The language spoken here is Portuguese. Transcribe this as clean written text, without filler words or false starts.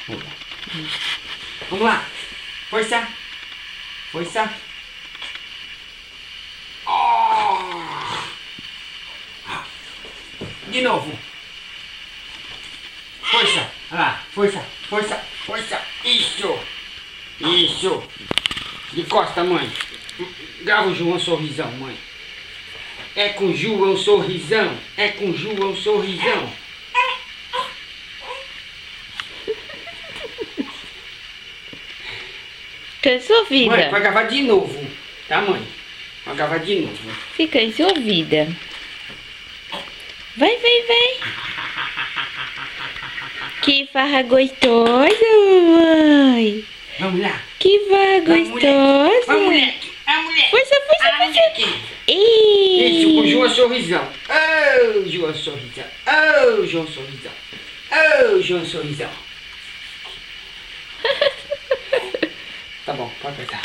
Vamos lá. Força. Força. De novo. Força. Olha lá. Força. Força. Força. Isso. Isso. De costa, mãe. Grava o João Sorrisão, mãe. É com João Sorrisão. É com João Sorrisão. Cansou, vida? Mãe, vai gravar de novo. Tá, mãe? Vai gravar de novo. Fica em sua vida. Vai, vai, vai. Que farra gostosa, mãe. Vamos lá. Que farra Vamos, gostosa. Vamos, moleque. A mulher. Força, força, A força. moleque. Isso, com o João Sorrisão. Oh, João Sorrisão. Oh, João Sorrisão. Oh, João Sorrisão. Tá bom, pode apertar.